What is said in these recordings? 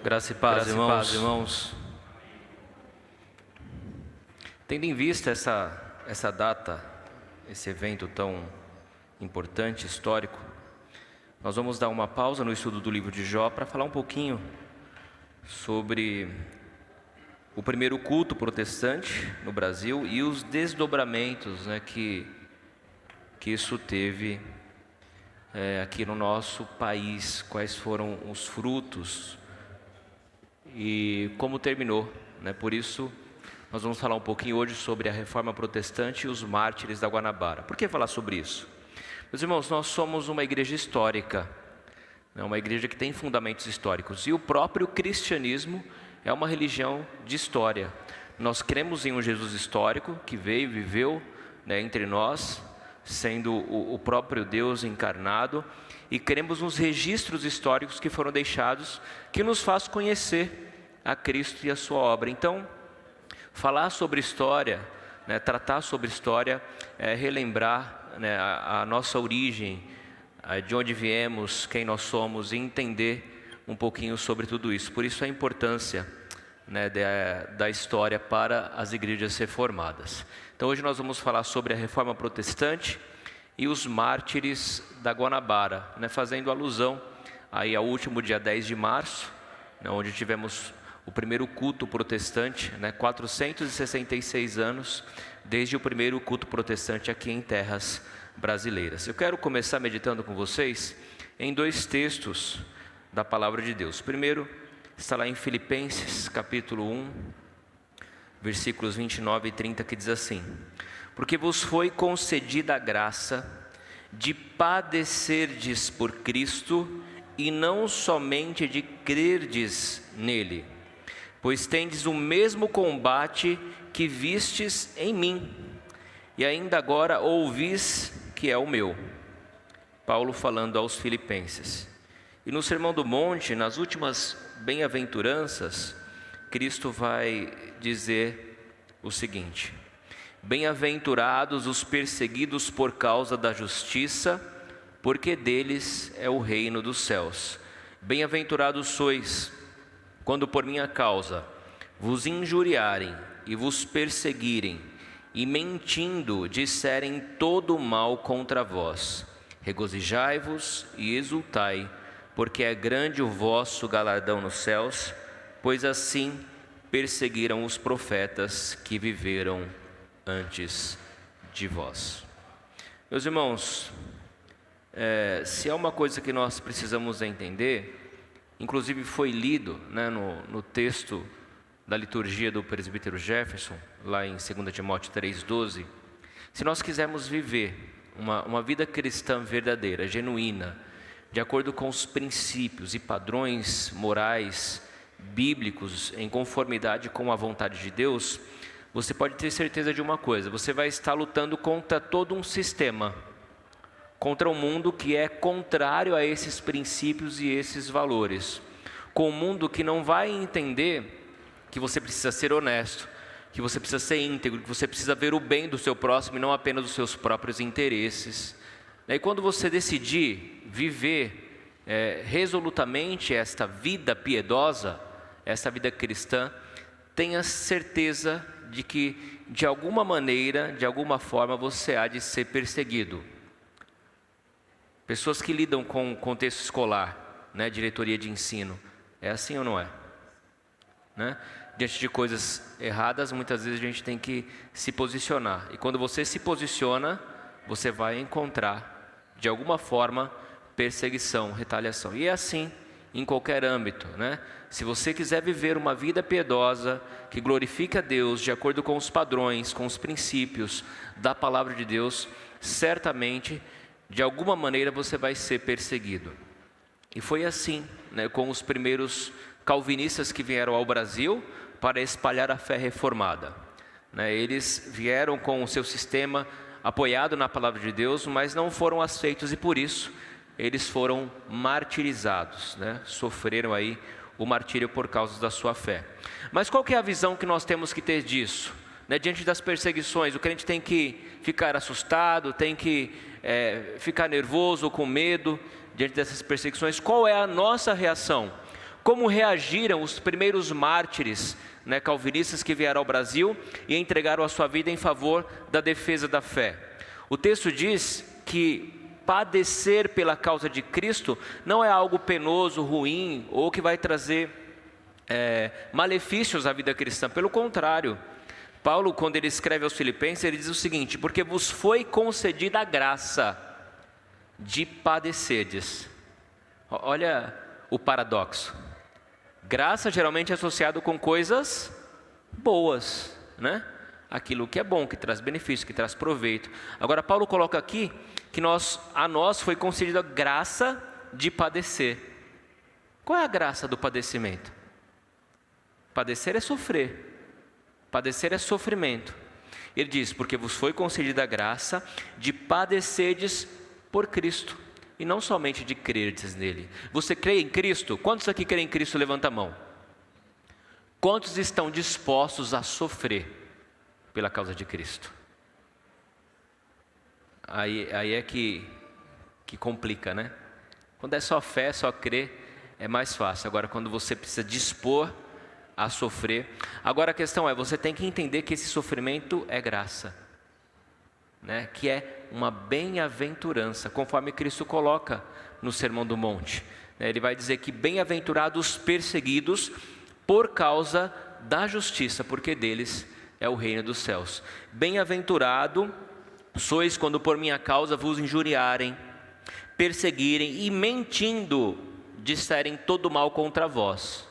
Graça e paz, irmãos. Tendo em vista essa data, esse evento tão importante, histórico, nós vamos dar uma pausa no estudo do livro de Jó para falar um pouquinho sobre o primeiro culto protestante no Brasil e os desdobramentos, que isso teve aqui no nosso país, quais foram os frutos e como terminou, Por isso, nós vamos falar um pouquinho hoje sobre a Reforma Protestante e os mártires da Guanabara. Por que falar sobre isso? Meus irmãos, nós somos uma igreja histórica, uma igreja que tem fundamentos históricos, e o próprio cristianismo é uma religião de história. Nós cremos em um Jesus histórico que veio e viveu entre nós, sendo o próprio Deus encarnado, e cremos nos registros históricos que foram deixados, que nos faz conhecer a Cristo e a sua obra. Então, falar sobre história, tratar sobre história, relembrar a nossa origem, de onde viemos, quem nós somos, e entender um pouquinho sobre tudo isso. Por isso a importância da história para as igrejas reformadas. Então hoje nós vamos falar sobre a Reforma Protestante e os mártires da Guanabara, fazendo alusão aí ao último dia 10 de março, onde tivemos o primeiro culto protestante, 466 anos desde o primeiro culto protestante aqui em terras brasileiras. Eu quero começar meditando com vocês em dois textos da palavra de Deus. Primeiro está lá em Filipenses capítulo 1, versículos 29 e 30, que diz assim: porque vos foi concedida a graça de padecerdes por Cristo, e não somente de crerdes nele, pois tendes o mesmo combate que vistes em mim, e ainda agora ouvis que é o meu. Paulo falando aos filipenses. E no Sermão do Monte, nas últimas bem-aventuranças, Cristo vai dizer o seguinte: bem-aventurados os perseguidos por causa da justiça, porque deles é o reino dos céus. Bem-aventurados sois, quando por minha causa vos injuriarem e vos perseguirem, e mentindo disserem todo o mal contra vós. Regozijai-vos e exultai, porque é grande o vosso galardão nos céus, pois assim perseguiram os profetas que viveram antes de vós. Meus irmãos, se há uma coisa que nós precisamos entender, inclusive foi lido no texto da liturgia do presbítero Jefferson, lá em 2 Timóteo 3,12, se nós quisermos viver uma vida cristã verdadeira, genuína, de acordo com os princípios e padrões morais, bíblicos, em conformidade com a vontade de Deus, você pode ter certeza de uma coisa: você vai estar lutando contra todo um sistema, contra um mundo que é contrário a esses princípios e esses valores, com um mundo que não vai entender que você precisa ser honesto, que você precisa ser íntegro, que você precisa ver o bem do seu próximo e não apenas os seus próprios interesses. E quando você decidir viver resolutamente esta vida piedosa, esta vida cristã, tenha certeza de que de alguma maneira, de alguma forma, você há de ser perseguido. Pessoas que lidam com o contexto escolar, diretoria de ensino, é assim ou não é? Diante de coisas erradas, muitas vezes a gente tem que se posicionar. E quando você se posiciona, você vai encontrar, de alguma forma, perseguição, retaliação. E é assim em qualquer âmbito, Se você quiser viver uma vida piedosa, que glorifica a Deus, de acordo com os padrões, com os princípios da palavra de Deus, certamente, de alguma maneira, você vai ser perseguido. E foi assim, com os primeiros calvinistas que vieram ao Brasil para espalhar a fé reformada. Eles vieram com o seu sistema apoiado na palavra de Deus, mas não foram aceitos, e por isso eles foram martirizados, sofreram aí o martírio por causa da sua fé. Mas qual que é a visão que nós temos que ter disso? Diante das perseguições, o crente tem que ficar assustado, tem que ficar nervoso, com medo, diante dessas perseguições. Qual é a nossa reação? como reagiram os primeiros mártires, né, calvinistas que vieram ao Brasil e entregaram a sua vida em favor da defesa da fé. O texto diz que padecer pela causa de Cristo não é algo penoso, ruim, ou que vai trazer malefícios à vida cristã. Pelo contrário, Paulo, quando ele escreve aos Filipenses, ele diz o seguinte: porque vos foi concedida a graça de padecerdes. Olha o paradoxo. Graça geralmente é associado com coisas boas, né? Aquilo que é bom, que traz benefício, que traz proveito. Agora Paulo coloca aqui que a nós foi concedida a graça de padecer. Qual é a graça do padecimento? Padecer é sofrer. Padecer é sofrimento. Ele diz: porque vos foi concedida a graça de padecerdes por Cristo, e não somente de crerdes nele. Você crê em Cristo? Quantos aqui creem em Cristo? Levanta a mão. Quantos estão dispostos a sofrer pela causa de Cristo? Aí é que complica, né? Quando é só fé, só crer, é mais fácil. Agora, quando você precisa dispor a sofrer. Agora a questão é, você tem que entender que esse sofrimento é graça, né? Que é uma bem-aventurança, conforme Cristo coloca no Sermão do Monte. Ele vai dizer que bem-aventurados os perseguidos por causa da justiça, porque deles é o reino dos céus. Bem-aventurado sois quando por minha causa vos injuriarem, perseguirem e mentindo disserem todo mal contra vós.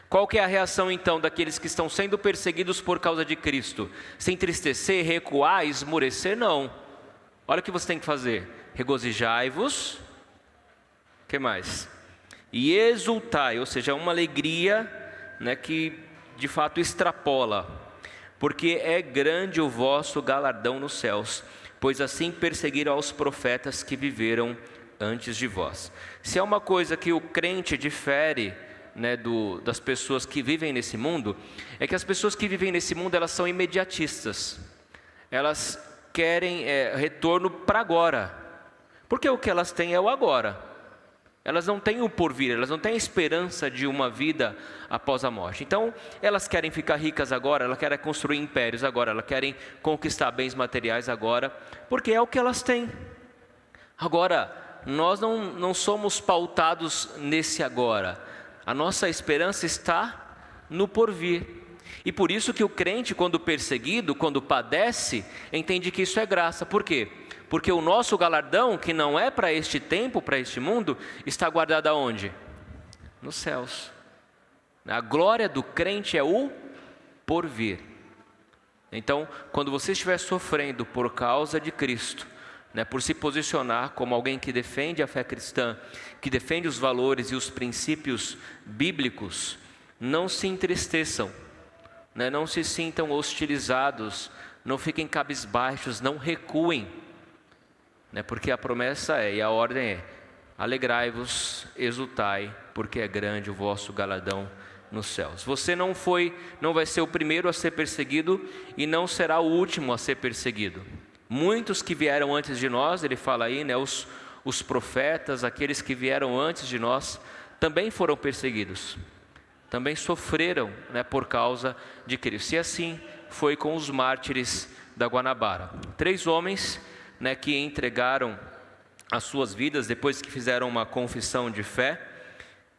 Qual que é a reação então daqueles que estão sendo perseguidos por causa de Cristo? Se entristecer, recuar, esmorecer? Não. Olha o que você tem que fazer: regozijai-vos, o que mais? E exultai, ou seja, uma alegria, né, que de fato extrapola, porque é grande o vosso galardão nos céus, pois assim perseguiram aos profetas que viveram antes de vós. Se é uma coisa que o crente difere, né, das pessoas que vivem nesse mundo, é que as pessoas que vivem nesse mundo, elas são imediatistas. Elas querem retorno para agora, porque o que elas têm é o agora. Elas não têm o porvir, elas não têm a esperança de uma vida após a morte. Então, elas querem ficar ricas agora, elas querem construir impérios agora, elas querem conquistar bens materiais agora, porque é o que elas têm. Agora, nós não somos pautados nesse agora. A nossa esperança está no porvir. E por isso que o crente, quando perseguido, quando padece, entende que isso é graça. Por quê? Porque o nosso galardão, que não é para este tempo, para este mundo, está guardado aonde? Nos céus. A glória do crente é o porvir. Então, quando você estiver sofrendo por causa de Cristo, né, por se posicionar como alguém que defende a fé cristã, que defende os valores e os princípios bíblicos, não se entristeçam, né, não se sintam hostilizados, não fiquem cabisbaixos, não recuem, né, porque a promessa e a ordem é: alegrai-vos, exultai, porque é grande o vosso galardão nos céus. Você não vai ser o primeiro a ser perseguido e não será o último a ser perseguido. Muitos que vieram antes de nós, ele fala aí, né, os profetas, aqueles que vieram antes de nós, também foram perseguidos, também sofreram, né, por causa de Cristo. E assim foi com os mártires da Guanabara. 3 homens, né, que entregaram as suas vidas depois que fizeram uma confissão de fé.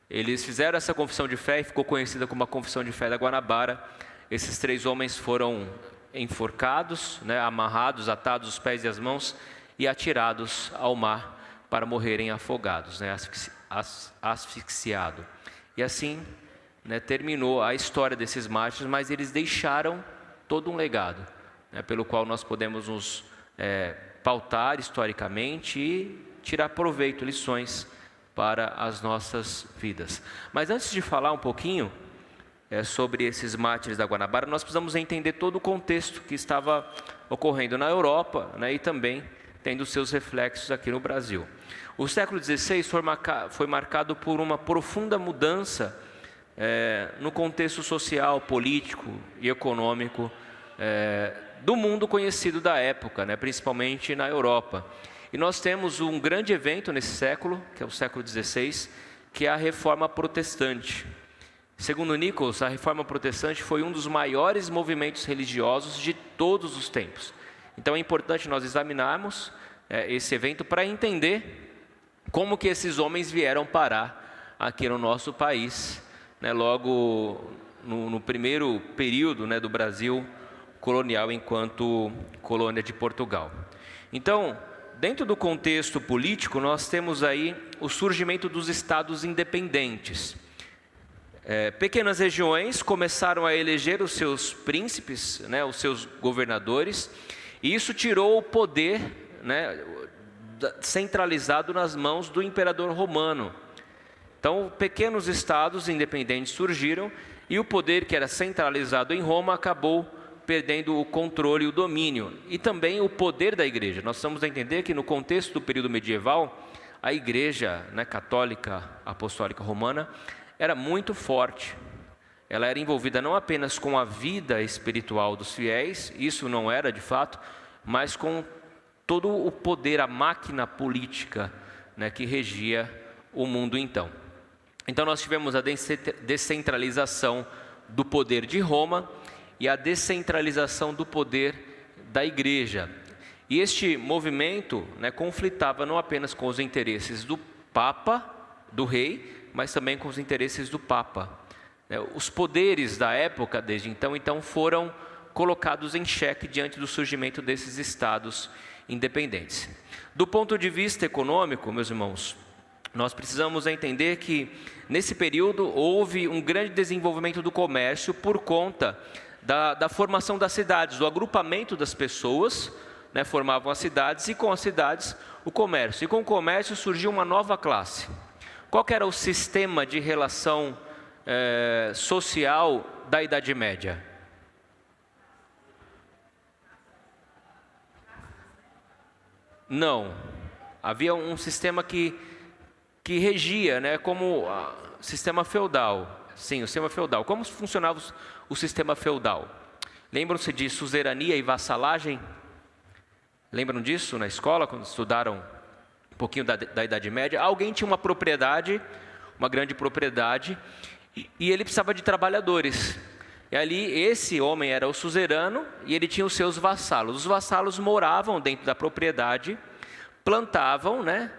Eles fizeram essa confissão de fé e ficou conhecida como a confissão de fé da Guanabara. Esses 3 homens foram enforcados, né, amarrados, atados os pés e as mãos e atirados ao mar para morrerem afogados, né, asfixiados. E assim, né, terminou a história desses mártires, mas eles deixaram todo um legado, né, pelo qual nós podemos nos pautar historicamente e tirar proveito, lições para as nossas vidas. Mas antes de falar um pouquinho sobre esses mártires da Guanabara, nós precisamos entender todo o contexto que estava ocorrendo na Europa, né, e também tendo seus reflexos aqui no Brasil. O século XVI foi marcado por uma profunda mudança no contexto social, político e econômico do mundo conhecido da época, né, principalmente na Europa. E nós temos um grande evento nesse século, que é o século XVI, que é a Reforma Protestante. Segundo Nichols, a Reforma Protestante foi um dos maiores movimentos religiosos de todos os tempos. Então é importante nós examinarmos esse evento para entender como que esses homens vieram parar aqui no nosso país, né, logo no primeiro período, né, do Brasil colonial enquanto colônia de Portugal. Então, dentro do contexto político, nós temos aí o surgimento dos estados independentes. Pequenas regiões começaram a eleger os seus príncipes, né, os seus governadores, e isso tirou o poder, né, centralizado nas mãos do imperador romano. Então, pequenos estados independentes surgiram e o poder que era centralizado em Roma acabou perdendo o controle e o domínio. E também o poder da igreja. Nós precisamos entender que no contexto do período medieval, a igreja, né, católica apostólica romana era muito forte. Ela era envolvida não apenas com a vida espiritual dos fiéis, isso não era de fato, mas com todo o poder, a máquina política, né, que regia o mundo então. Então nós tivemos a descentralização do poder de Roma e a descentralização do poder da igreja. E este movimento, né, conflitava não apenas com os interesses do Papa, do rei, mas também com os interesses do Papa. Os poderes da época, desde então foram colocados em xeque diante do surgimento desses estados independentes. Do ponto de vista econômico, meus irmãos, nós precisamos entender que nesse período houve um grande desenvolvimento do comércio por conta da formação das cidades, do agrupamento das pessoas, né, formavam as cidades, e com as cidades o comércio. E com o comércio surgiu uma nova classe. Qual que era o sistema de relação social da Idade Média? Não. Havia um sistema que regia, né, como sistema feudal. Sim, o sistema feudal. Como funcionava o sistema feudal? Lembram-se de suzerania e vassalagem? Lembram disso na escola, quando estudaram um pouquinho da Idade Média? Alguém tinha uma propriedade, uma grande propriedade, e ele precisava de trabalhadores. E ali esse homem era o suzerano e ele tinha os seus vassalos. Os vassalos moravam dentro da propriedade, plantavam, né,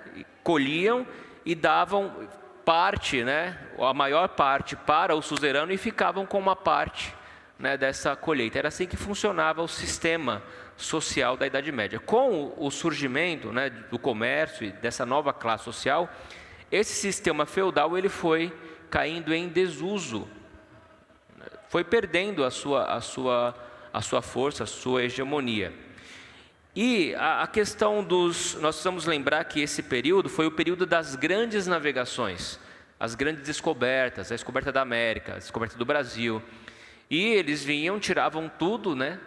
colhiam e davam parte, né, a maior parte para o suzerano e ficavam com uma parte, né, dessa colheita. Era assim que funcionava o sistema social da Idade Média. Com o surgimento, né, do comércio e dessa nova classe social, esse sistema feudal ele foi caindo em desuso, foi perdendo a sua força, a sua hegemonia. E a questão nós precisamos lembrar que esse período foi o período das grandes navegações, as grandes descobertas, a descoberta da América, a descoberta do Brasil. E eles vinham, tiravam tudo, né,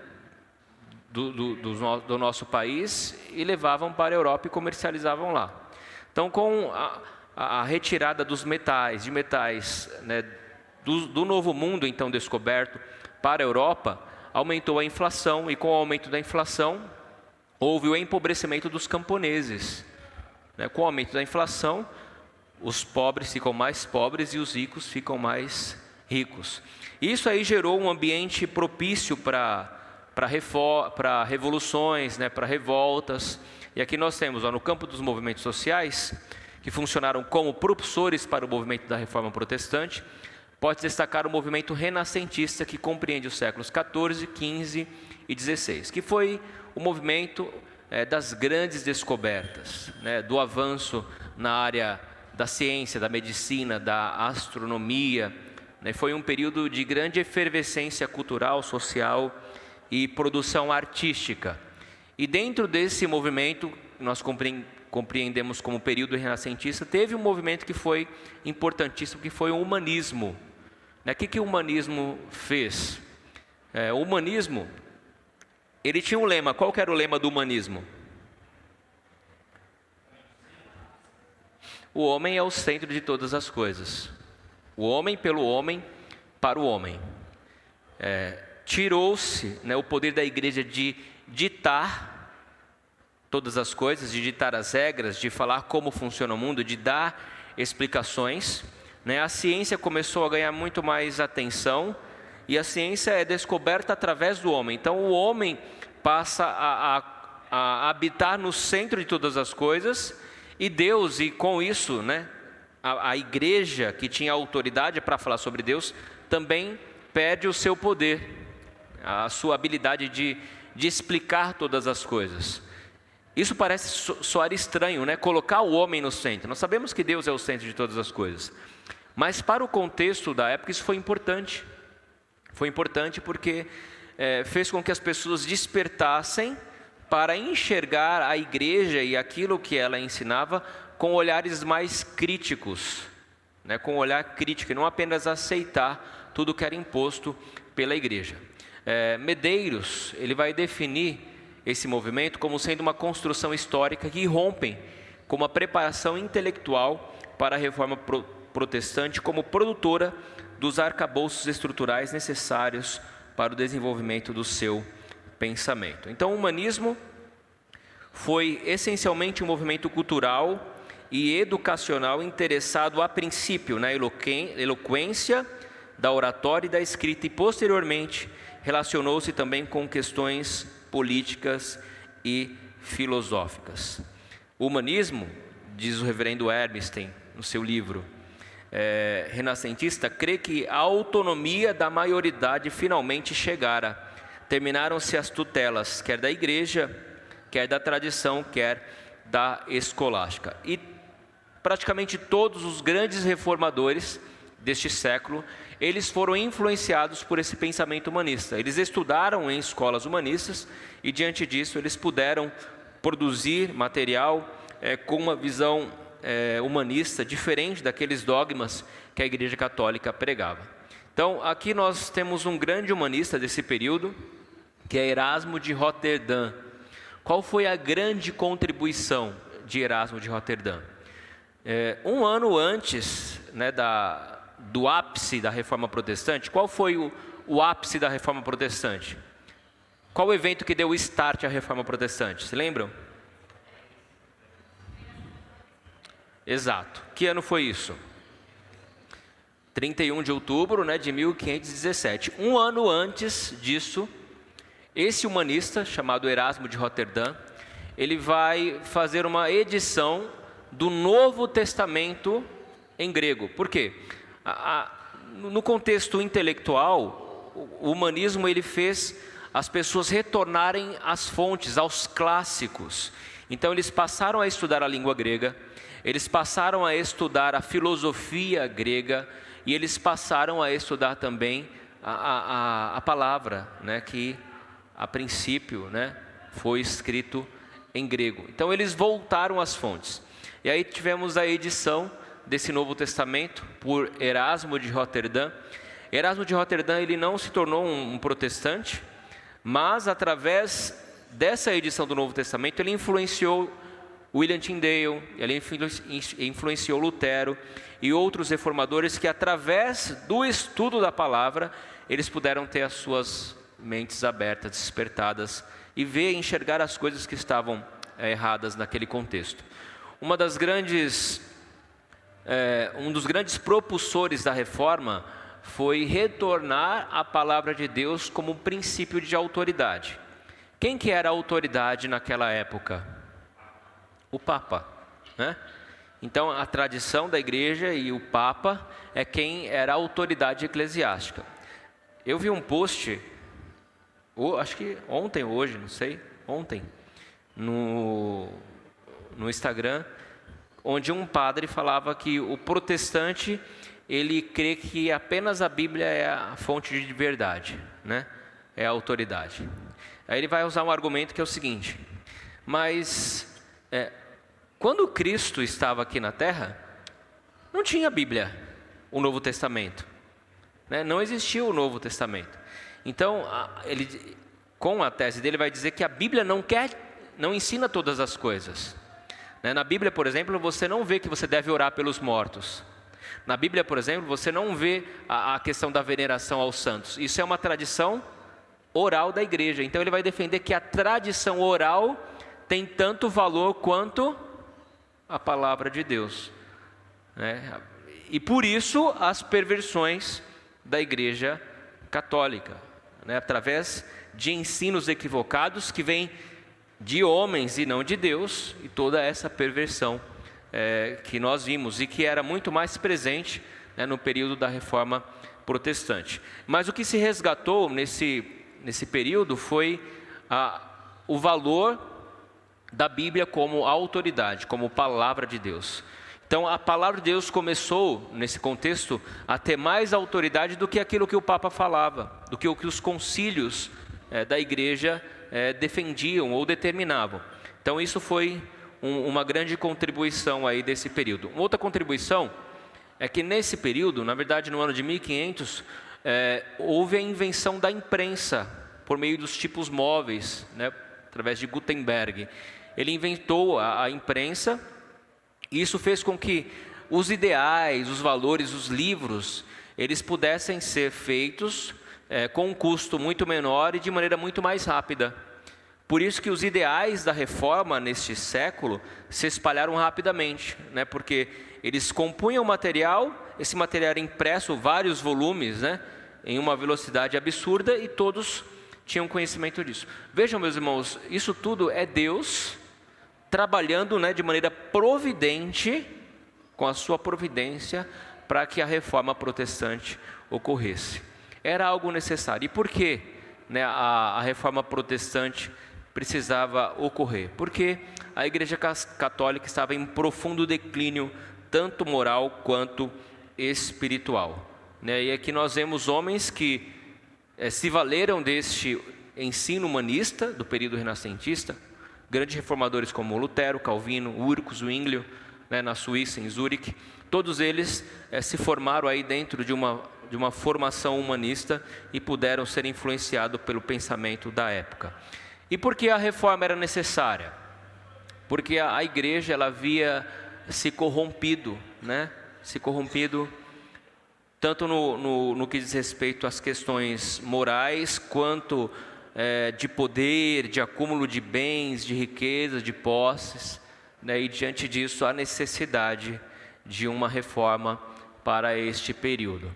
do nosso país e levavam para a Europa e comercializavam lá. Então, com a retirada dos metais, né, do novo mundo então descoberto para a Europa, aumentou a inflação, e com o aumento da inflação houve o empobrecimento dos camponeses. Com o aumento da inflação, os pobres ficam mais pobres e os ricos ficam mais ricos. Isso aí gerou um ambiente propício para revoluções, né, para revoltas. E aqui nós temos, no campo dos movimentos sociais, que funcionaram como propulsores para o movimento da Reforma Protestante, pode destacar o movimento renascentista, que compreende os séculos XIV, XV e XVI, que foi o movimento das grandes descobertas, né, do avanço na área da ciência, da medicina, da astronomia, né. Foi um período de grande efervescência cultural, social e produção artística. E dentro desse movimento, nós compreendemos como período renascentista, teve um movimento que foi importantíssimo, que foi o humanismo. O que o humanismo fez? O humanismo, ele tinha um lema. Qual que era o lema do humanismo? O homem é o centro de todas as coisas. O homem pelo homem, para o homem. Tirou-se, né, o poder da igreja de ditar todas as coisas, de ditar as regras, de falar como funciona o mundo, de dar explicações, né? A ciência começou a ganhar muito mais atenção, e a ciência é descoberta através do homem. Então o homem passa a habitar no centro de todas as coisas, e Deus, e com isso, né, a igreja que tinha autoridade para falar sobre Deus, também perde o seu poder, a sua habilidade de explicar todas as coisas. Isso parece soar estranho, né? Colocar o homem no centro. Nós sabemos que Deus é o centro de todas as coisas, mas para o contexto da época isso foi importante. Foi importante porque fez com que as pessoas despertassem para enxergar a igreja e aquilo que ela ensinava com olhares mais críticos, né? Com um olhar crítico, e não apenas aceitar tudo que era imposto pela igreja. Medeiros, ele vai definir esse movimento como sendo uma construção histórica que rompe com uma preparação intelectual para a reforma protestante como produtora dos arcabouços estruturais necessários para o desenvolvimento do seu pensamento. Então, o humanismo foi essencialmente um movimento cultural e educacional interessado a princípio na eloquência da oratória e da escrita, e posteriormente relacionou-se também com questões políticas e filosóficas. O humanismo, diz o reverendo Hermiston no seu livro renascentista, crê que a autonomia da maioridade finalmente chegara. Terminaram-se as tutelas, quer da igreja, quer da tradição, quer da escolástica. E praticamente todos os grandes reformadores deste século, eles foram influenciados por esse pensamento humanista. Eles estudaram em escolas humanistas e, diante disso, eles puderam produzir material com uma visão humanista, diferente daqueles dogmas que a Igreja Católica pregava. Então, aqui nós temos um grande humanista desse período, que é Erasmo de Roterdã. Qual foi a grande contribuição de Erasmo de Roterdã? Um ano antes, né, do ápice da Reforma Protestante, qual foi o ápice da Reforma Protestante? Qual o evento que deu o start à Reforma Protestante? Se lembram? Exato. Que ano foi isso? 31 de outubro, né, de 1517. Um ano antes disso, esse humanista, chamado Erasmo de Roterdã, ele vai fazer uma edição do Novo Testamento em grego. Por quê? No contexto intelectual, o humanismo ele fez as pessoas retornarem às fontes, aos clássicos. Então eles passaram a estudar a língua grega, eles passaram a estudar a filosofia grega, e eles passaram a estudar também a palavra, né, que a princípio, né, foi escrito em grego. Então eles voltaram às fontes. E aí tivemos a edição desse Novo Testamento por Erasmo de Roterdã. Erasmo de Roterdã, ele não se tornou um protestante, mas através dessa edição do Novo Testamento ele influenciou William Tyndale, ele influenciou Lutero e outros reformadores que, através do estudo da palavra, eles puderam ter as suas mentes abertas, despertadas e ver e enxergar as coisas que estavam erradas naquele contexto. Um dos grandes propulsores da reforma foi retornar a palavra de Deus como princípio de autoridade. Quem que era a autoridade naquela época? O Papa, né? Então a tradição da igreja e o Papa é quem era a autoridade eclesiástica. Eu vi um post, acho que ontem ou hoje, não sei, ontem, no Instagram, onde um padre falava que o protestante, ele crê que apenas a Bíblia é a fonte de verdade, né? É a autoridade. Aí ele vai usar um argumento que é o seguinte: mas quando Cristo estava aqui na Terra, não tinha Bíblia, o Novo Testamento, né? Não existia o Novo Testamento. Então, ele, com a tese dele, vai dizer que a Bíblia não ensina todas as coisas. Na Bíblia, por exemplo, você não vê que você deve orar pelos mortos. Na Bíblia, por exemplo, você não vê a questão da veneração aos santos. Isso é uma tradição oral da igreja. Então ele vai defender que a tradição oral tem tanto valor quanto a palavra de Deus, né? E por isso as perversões da Igreja Católica, né? Através de ensinos equivocados que vêm de homens e não de Deus, e toda essa perversão que nós vimos e que era muito mais presente, né, no período da Reforma Protestante. Mas o que se resgatou nesse período foi o valor da Bíblia como autoridade, como palavra de Deus. Então a palavra de Deus começou, nesse contexto, a ter mais autoridade do que aquilo que o Papa falava, do que o que os concílios da igreja defendiam ou determinavam. Então isso foi uma grande contribuição aí desse período. Uma outra contribuição é que nesse período, na verdade no ano de 1500, houve a invenção da imprensa por meio dos tipos móveis, né, através de Gutenberg. Ele inventou a imprensa, e isso fez com que os ideais, os valores, os livros, eles pudessem ser feitos com um custo muito menor e de maneira muito mais rápida. Por isso que os ideais da reforma neste século se espalharam rapidamente, né? Porque eles compunham material, esse material era impresso, vários volumes, né, em uma velocidade absurda, e todos tinham conhecimento disso. Vejam, meus irmãos, isso tudo é Deus trabalhando, né, de maneira providente, com a sua providência, para que a reforma protestante ocorresse. Era algo necessário. E por que, né, a reforma protestante precisava ocorrer? Porque a Igreja Católica estava em profundo declínio, tanto moral quanto espiritual, né? E aqui nós vemos homens que se valeram deste ensino humanista do período renascentista, grandes reformadores como Lutero, Calvino, Urco, Zwinglio, né, na Suíça, em Zurique. Todos eles se formaram aí dentro de uma formação humanista e puderam ser influenciados pelo pensamento da época. E por que a reforma era necessária? Porque a igreja ela havia se corrompido, né? Se corrompido tanto no que diz respeito às questões morais, quanto de poder, de acúmulo de bens, de riquezas, de posses, né? E diante disso a necessidade de uma reforma para este período.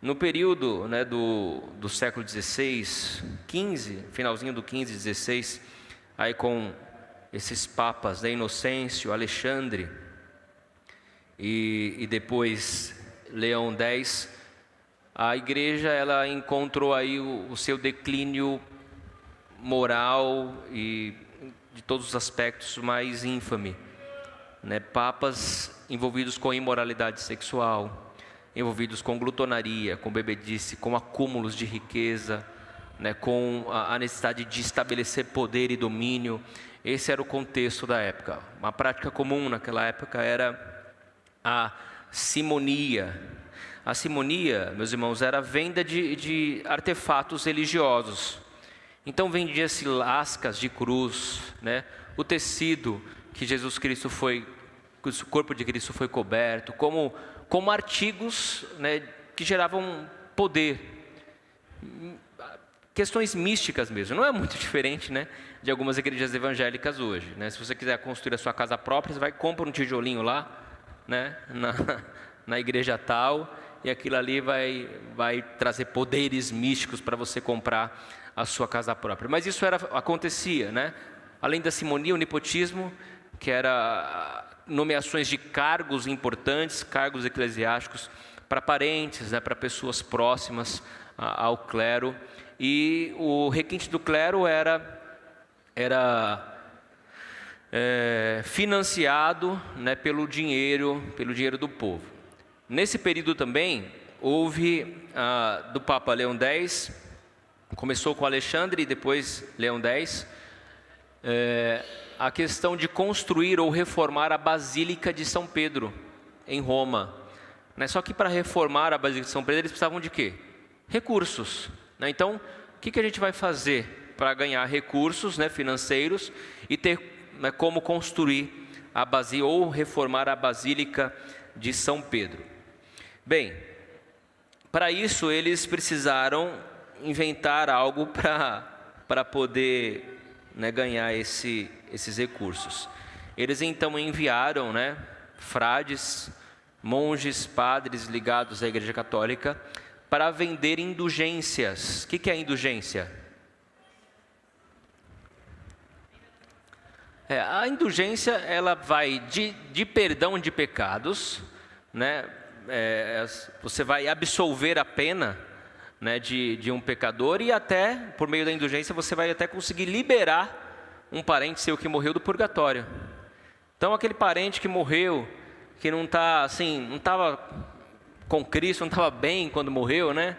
No período, né, do século XVI, XV, finalzinho do XV e XVI, aí com esses papas, né, Inocêncio, Alexandre e depois Leão X, a igreja ela encontrou aí o seu declínio moral e de todos os aspectos mais ínfame, né? Papas envolvidos com imoralidade sexual, envolvidos com glutonaria, com bebedice, com acúmulos de riqueza, né? Com a necessidade de estabelecer poder e domínio. Esse era o contexto da época. Uma prática comum naquela época era a simonia. A simonia, meus irmãos, era a venda de artefatos religiosos. Então vendia-se lascas de cruz, né? O tecido que Jesus Cristo que o corpo de Cristo foi coberto, como artigos, né, que geravam poder. Questões místicas mesmo. Não é muito diferente, né, de algumas igrejas evangélicas hoje, né? Se você quiser construir a sua casa própria, você vai comprar um tijolinho lá, né, na igreja tal, e aquilo ali vai trazer poderes místicos para você comprar a sua casa própria. Mas isso acontecia, né? Além da simonia, o nepotismo, que era nomeações de cargos importantes, cargos eclesiásticos, para parentes, né, para pessoas próximas ao clero. E o requinte do clero era financiado, né, pelo dinheiro do povo. Nesse período também houve do Papa Leão X, começou com Alexandre e depois Leão X, a questão de construir ou reformar a Basílica de São Pedro em Roma, né? Só que para reformar a Basílica de São Pedro eles precisavam de quê? Recursos, né? Então o que a gente vai fazer para ganhar recursos, né, financeiros e ter, né, como construir a Basílica ou reformar a Basílica de São Pedro? Bem, para isso eles precisaram inventar algo para poder, né, ganhar esses recursos. Eles então enviaram, né, frades, monges, padres ligados à Igreja Católica, para vender indulgências. O que é indulgência? A indulgência, ela vai de perdão de pecados, né? Você vai absolver a pena, né, de um pecador, e até, por meio da indulgência, você vai até conseguir liberar um parente seu que morreu do purgatório. Então, aquele parente que morreu, que não estava com Cristo, não estava bem quando morreu, né?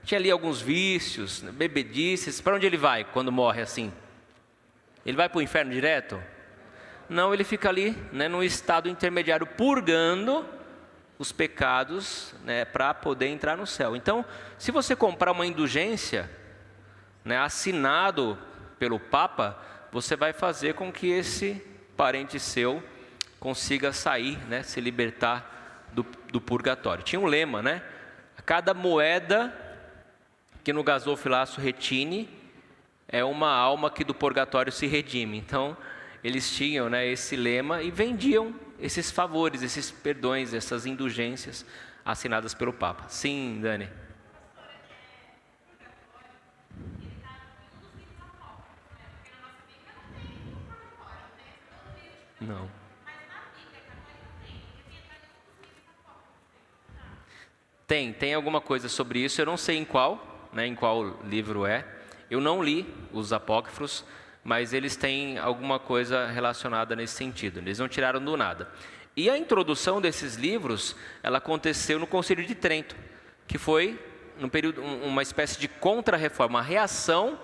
Tinha ali alguns vícios, bebedices. Para onde ele vai quando morre assim? Ele vai para o inferno direto? Não, ele fica ali, né, num estado intermediário, purgando os pecados, né, para poder entrar no céu. Então, se você comprar uma indulgência, né, assinado pelo Papa, você vai fazer com que esse parente seu consiga sair, né, se libertar do purgatório. Tinha um lema, né? Cada moeda que no gasofilaço retine é uma alma que do purgatório se redime. Então, eles tinham, né, esse lema e vendiam esses favores, esses perdões, essas indulgências assinadas pelo Papa. Sim, Dani? Não. Tem alguma coisa sobre isso, eu não sei em qual, né, em qual livro é. Eu não li os apócrifos, mas eles têm alguma coisa relacionada nesse sentido. Eles não tiraram do nada. E a introdução desses livros, ela aconteceu no Concílio de Trento, que foi no período, uma espécie de contra-reforma, uma reação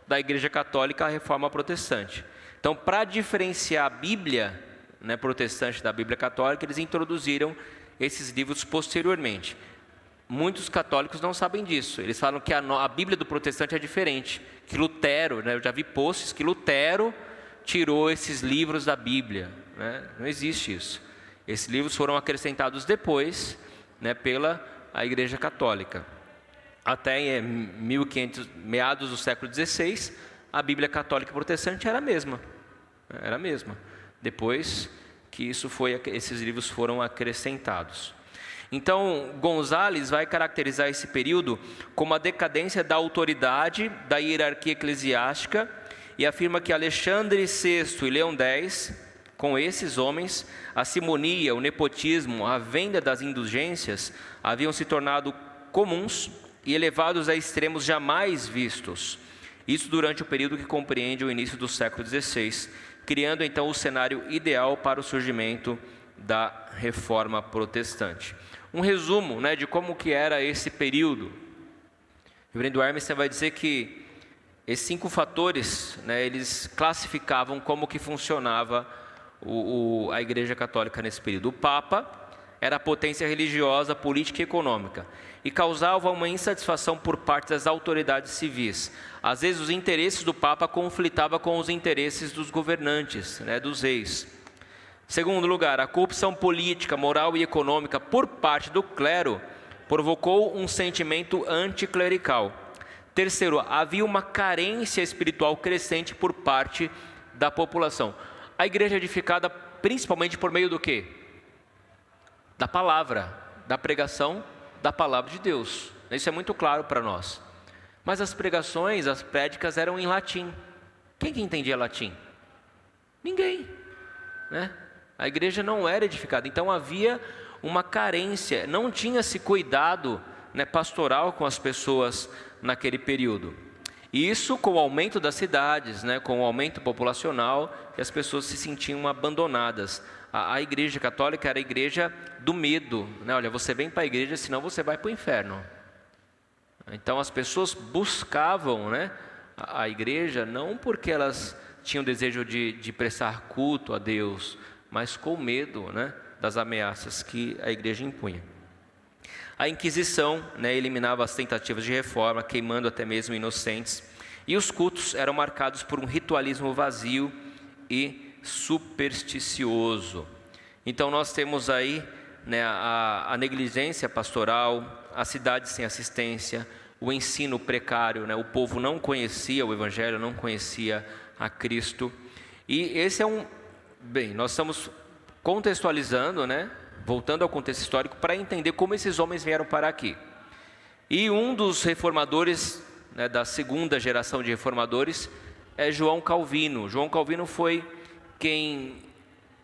da Igreja Católica à reforma protestante. Então, para diferenciar a Bíblia, né, protestante da Bíblia católica, eles introduziram esses livros posteriormente. Muitos católicos não sabem disso. Eles falam que a Bíblia do protestante é diferente. Que Lutero, né, eu já vi posts que Lutero tirou esses livros da Bíblia, né? Não existe isso. Esses livros foram acrescentados depois, né, pela a Igreja Católica. Até em 1500, meados do século XVI, a Bíblia católica protestante era a mesma. Era a mesma. Depois que esses livros foram acrescentados. Então, Gonzales vai caracterizar esse período como a decadência da autoridade da hierarquia eclesiástica e afirma que Alexandre VI e Leão X, com esses homens, a simonia, o nepotismo, a venda das indulgências haviam se tornado comuns e elevados a extremos jamais vistos. Isso durante o período que compreende o início do século XVI, criando então o cenário ideal para o surgimento da Reforma Protestante. Um resumo, né, de como que era esse período. O reverendo Hermes vai dizer que esses 5 fatores, né, eles classificavam como que funcionava a Igreja Católica nesse período. O Papa era a potência religiosa, política e econômica e causava uma insatisfação por parte das autoridades civis. Às vezes os interesses do Papa conflitavam com os interesses dos governantes, né, dos reis. Segundo lugar, a corrupção política, moral e econômica por parte do clero provocou um sentimento anticlerical. Terceiro, havia uma carência espiritual crescente por parte da população. A igreja é edificada principalmente por meio do quê? Da palavra, da pregação da palavra de Deus. Isso é muito claro para nós. Mas as pregações, as prédicas eram em latim. Quem que entendia latim? Ninguém, né? A igreja não era edificada, então havia uma carência, não tinha-se cuidado, né, pastoral com as pessoas naquele período. E isso com o aumento das cidades, né, com o aumento populacional, e as pessoas se sentiam abandonadas. A igreja católica era a igreja do medo, né? Olha, você vem para a igreja, senão você vai para o inferno. Então as pessoas buscavam, né, a igreja não porque elas tinham desejo de prestar culto a Deus, mas com medo, né, das ameaças que a igreja impunha. A Inquisição, né, eliminava as tentativas de reforma, queimando até mesmo inocentes, e os cultos eram marcados por um ritualismo vazio e supersticioso. Então nós temos aí, né, a negligência pastoral, a cidade sem assistência, o ensino precário, né, o povo não conhecia o Evangelho, não conhecia a Cristo. E esse é bem, nós estamos contextualizando, né, voltando ao contexto histórico, para entender como esses homens vieram parar aqui. E um dos reformadores, né, da segunda geração de reformadores, é João Calvino. João Calvino foi quem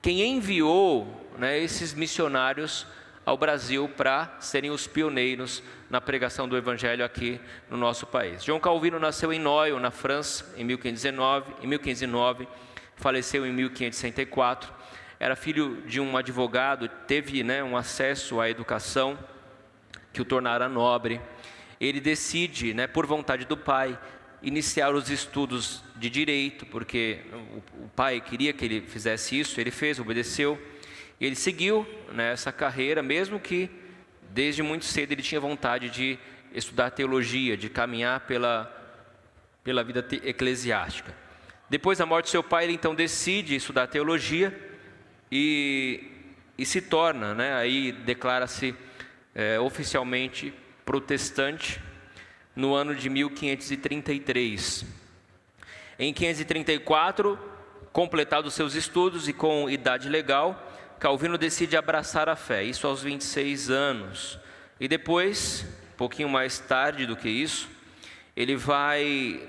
enviou, né, esses missionários ao Brasil para serem os pioneiros na pregação do Evangelho aqui no nosso país. João Calvino nasceu em Noyon, na França, em 1509, faleceu em 1564. Era filho de um advogado, teve, né, um acesso à educação que o tornara nobre. Ele decide, né, por vontade do pai, iniciar os estudos de direito, porque o pai queria que ele fizesse isso, ele fez, obedeceu. Ele seguiu nessa carreira, mesmo que desde muito cedo ele tinha vontade de estudar teologia, de caminhar pela vida eclesiástica. Depois da morte do seu pai, ele então decide estudar teologia e se torna, né, aí declara-se oficialmente protestante no ano de 1533. Em 1534, completados seus estudos e com idade legal, Calvino decide abraçar a fé, isso aos 26 anos. E depois, um pouquinho mais tarde do que isso, ele vai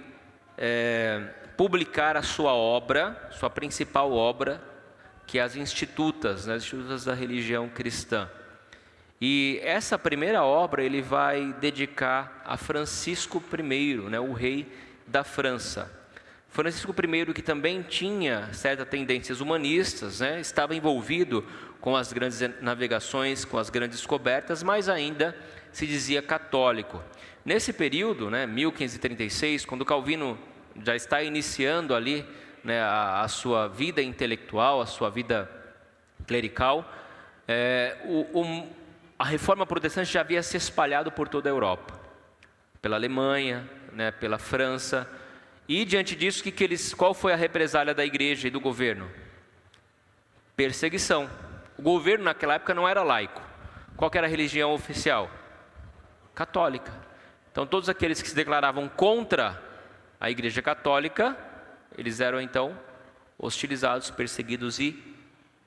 publicar a sua obra, sua principal obra, que é as Institutas, né, as Institutas da religião cristã. E essa primeira obra ele vai dedicar a Francisco I, né, o rei da França. Francisco I, que também tinha certas tendências humanistas, né, estava envolvido com as grandes navegações, com as grandes descobertas, mas ainda se dizia católico. Nesse período, né, 1536, quando Calvino já está iniciando ali, né, a sua vida intelectual, a sua vida clerical, a reforma protestante já havia se espalhado por toda a Europa, pela Alemanha, né, pela França. E diante disso, qual foi a represália da igreja e do governo? Perseguição. O governo naquela época não era laico. Qual que era a religião oficial? Católica. Então todos aqueles que se declaravam contra a igreja católica, eles eram então hostilizados, perseguidos e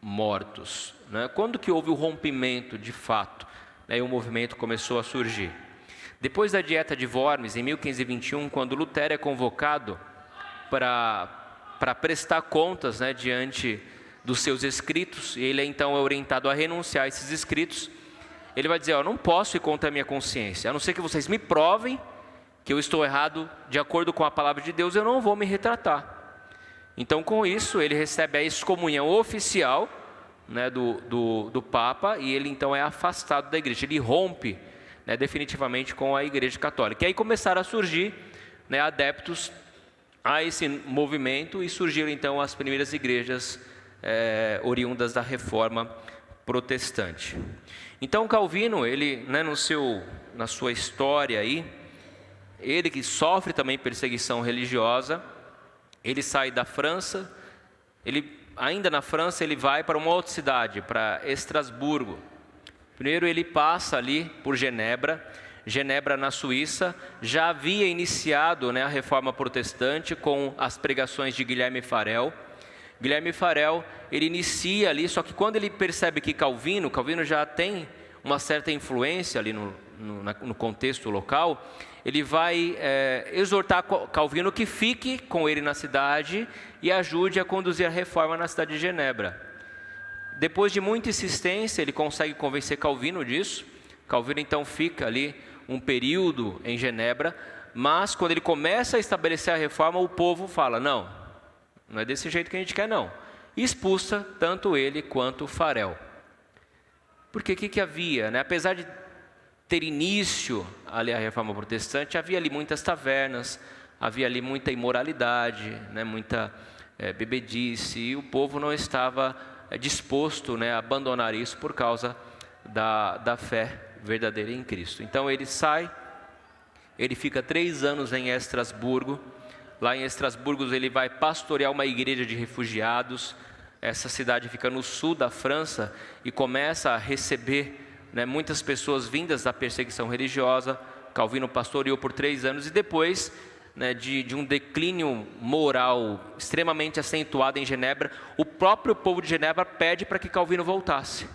mortos, né? Quando que houve o rompimento de fato, né, e o movimento começou a surgir? Depois da Dieta de Worms, em 1521, quando Lutero é convocado para prestar contas, né, diante dos seus escritos, e ele então é orientado a renunciar a esses escritos, ele vai dizer: eu não posso ir contra a minha consciência, a não ser que vocês me provem que eu estou errado de acordo com a palavra de Deus, eu não vou me retratar. Então, com isso, ele recebe a excomunhão oficial, né, do Papa, e ele então é afastado da igreja, ele rompe, né, definitivamente com a igreja católica. E aí começaram a surgir, né, adeptos a esse movimento, e surgiram então as primeiras igrejas oriundas da reforma protestante. Então Calvino, ele, né, na sua história aí, ele que sofre também perseguição religiosa, ele sai da França, ainda na França ele vai para uma outra cidade, para Estrasburgo. Primeiro ele passa ali por Genebra na Suíça, já havia iniciado, né, a reforma protestante com as pregações de Guilherme Farel. Guilherme Farel, ele inicia ali, só que quando ele percebe que Calvino já tem uma certa influência ali no contexto local, ele vai exortar Calvino que fique com ele na cidade e ajude a conduzir a reforma na cidade de Genebra. Depois de muita insistência, ele consegue convencer Calvino disso. Calvino então fica ali um período em Genebra, mas quando ele começa a estabelecer a reforma, o povo fala: não é desse jeito que a gente quer não. E expulsa tanto ele quanto Farel. Porque o que havia, né? Apesar de ter início ali a reforma protestante, havia ali muitas tavernas, havia ali muita imoralidade, né? Muita bebedice, e o povo não estava disposto, né, a abandonar isso por causa da fé verdadeira em Cristo. Então ele sai, ele fica 3 anos em Estrasburgo. Lá em Estrasburgo ele vai pastorear uma igreja de refugiados. Essa cidade fica no sul da França e começa a receber, né, muitas pessoas vindas da perseguição religiosa. Calvino pastoreou por 3 anos e depois, né, de um declínio moral extremamente acentuado em Genebra, o próprio povo de Genebra pede para que Calvino voltasse.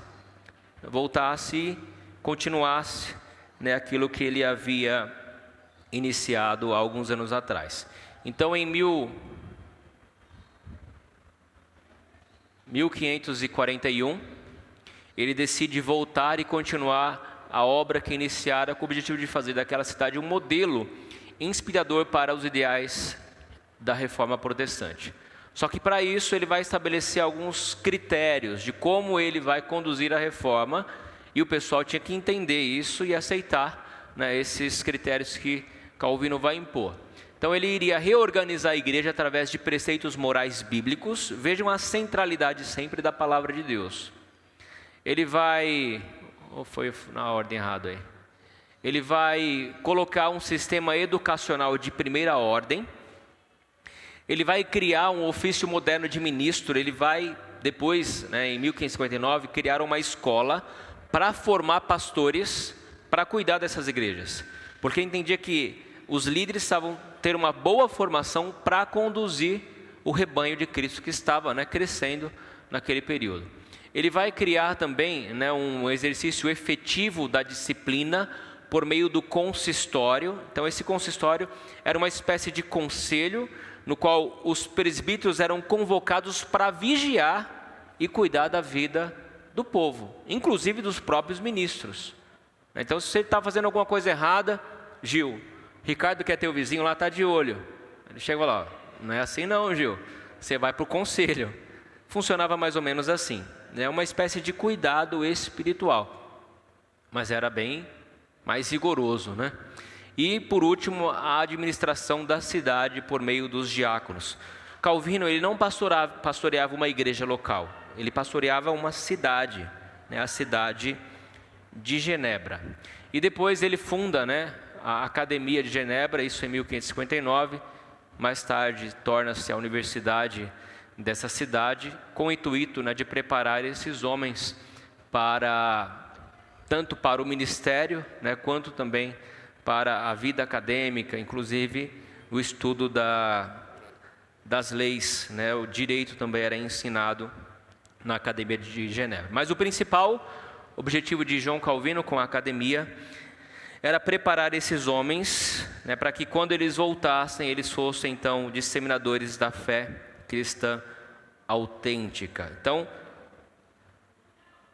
voltasse e continuasse, né, aquilo que ele havia iniciado há alguns anos atrás. Então, em 1541, ele decide voltar e continuar a obra que iniciara com o objetivo de fazer daquela cidade um modelo inspirador para os ideais da reforma protestante. Só que para isso ele vai estabelecer alguns critérios de como ele vai conduzir a reforma, e o pessoal tinha que entender isso e aceitar, né, esses critérios que Calvino vai impor. Então ele iria reorganizar a igreja através de preceitos morais bíblicos. Vejam a centralidade sempre da palavra de Deus. Ele vai... ou foi na ordem errada aí? Ele vai colocar um sistema educacional de primeira ordem. Ele vai criar um ofício moderno de ministro. Ele vai, depois, né, em 1559, criar uma escola para formar pastores para cuidar dessas igrejas. Porque entendia que os líderes estavam ter uma boa formação para conduzir o rebanho de Cristo que estava, né, crescendo naquele período. Ele vai criar também, né, um exercício efetivo da disciplina por meio do consistório. Então esse consistório era uma espécie de conselho no qual os presbíteros eram convocados para vigiar e cuidar da vida do povo, inclusive dos próprios ministros. Então se você está fazendo alguma coisa errada, Gil, Ricardo, que é teu vizinho lá, está de olho. Ele chega lá, não é assim não, Gil, você vai para o conselho. Funcionava mais ou menos assim, né? Uma espécie de cuidado espiritual, mas era bem mais rigoroso, né? E por último, a administração da cidade por meio dos diáconos. Calvino, ele não pastoreava uma igreja local, ele pastoreava uma cidade, né? A cidade de Genebra. E depois ele funda, né, a Academia de Genebra, isso em 1559, mais tarde torna-se a universidade dessa cidade, com o intuito, né, de preparar esses homens tanto para o ministério, né, quanto também para a vida acadêmica, inclusive o estudo das leis, né, o direito também era ensinado na Academia de Genebra. Mas o principal objetivo de João Calvino com a Academia era preparar esses homens, né, para que quando eles voltassem, eles fossem então disseminadores da fé cristã autêntica. Então,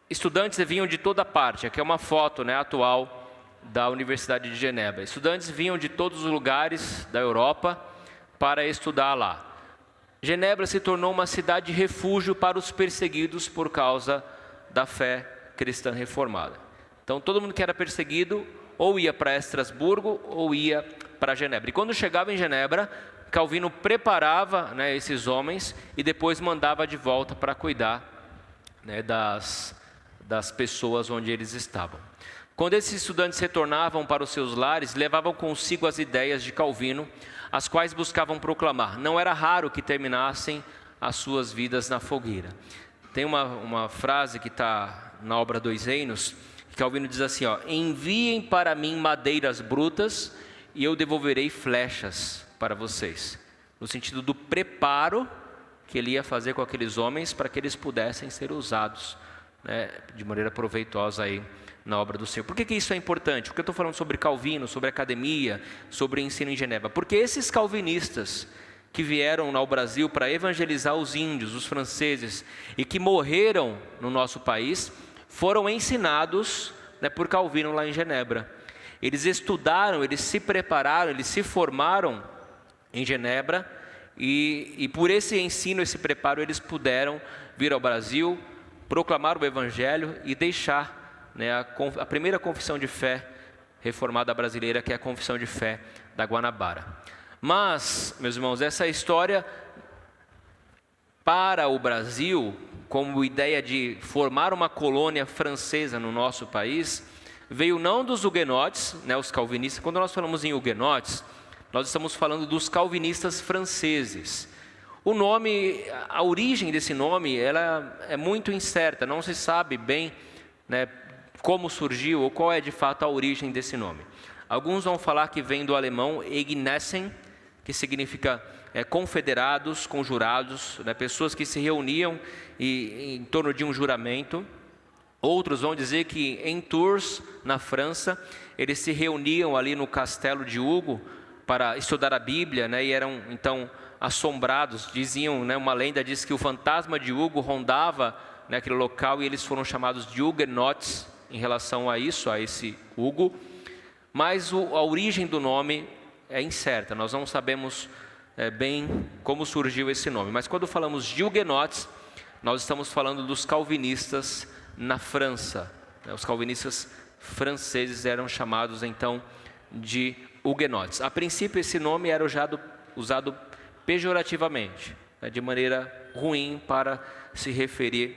estudantes vinham de toda parte. Aqui é uma foto, né, atual da Universidade de Genebra. Estudantes vinham de todos os lugares da Europa para estudar lá. Genebra se tornou uma cidade de refúgio para os perseguidos por causa da fé cristã reformada. Então, todo mundo que era perseguido ou ia para Estrasburgo ou ia para Genebra. E quando chegava em Genebra, Calvino preparava, né, esses homens e depois mandava de volta para cuidar, né, das pessoas onde eles estavam. Quando esses estudantes retornavam para os seus lares, levavam consigo as ideias de Calvino, as quais buscavam proclamar. Não era raro que terminassem as suas vidas na fogueira. Tem uma frase que está na obra Dois Reinos, que Calvino diz assim, ó: enviem para mim madeiras brutas e eu devolverei flechas para vocês. No sentido do preparo que ele ia fazer com aqueles homens para que eles pudessem ser usados, né, de maneira proveitosa aí na obra do Senhor. Por que isso é importante? Porque eu estou falando sobre Calvino, sobre academia, sobre ensino em Genebra. Porque esses calvinistas que vieram ao Brasil para evangelizar os índios, os franceses, e que morreram no nosso país, foram ensinados, né, por Calvino lá em Genebra. Eles estudaram, eles se prepararam, eles se formaram em Genebra, e por esse ensino, esse preparo, eles puderam vir ao Brasil, proclamar o Evangelho e deixar, né, a primeira confissão de fé reformada brasileira, que é a Confissão de Fé da Guanabara. Mas, meus irmãos, essa história para o Brasil, como ideia de formar uma colônia francesa no nosso país, veio não dos huguenotes, né, os calvinistas. Quando nós falamos em huguenotes, nós estamos falando dos calvinistas franceses. O nome, a origem desse nome, ela é muito incerta, não se sabe bem, né, como surgiu ou qual é de fato a origem desse nome. Alguns vão falar que vem do alemão Egnessen, que significa confederados, conjurados, né, pessoas que se reuniam em torno de um juramento. Outros vão dizer que em Tours, na França, eles se reuniam ali no castelo de Hugo para estudar a Bíblia, né, e eram então assombrados. Diziam, né, uma lenda diz que o fantasma de Hugo rondava naquele local e eles foram chamados de huguenotes em relação a isso, a esse Hugo. Mas a origem do nome é incerta, nós não sabemos bem como surgiu esse nome. Mas quando falamos de huguenotes, nós estamos falando dos calvinistas na França. Os calvinistas franceses eram chamados então de huguenotes. A princípio esse nome era usado pejorativamente, de maneira ruim para se referir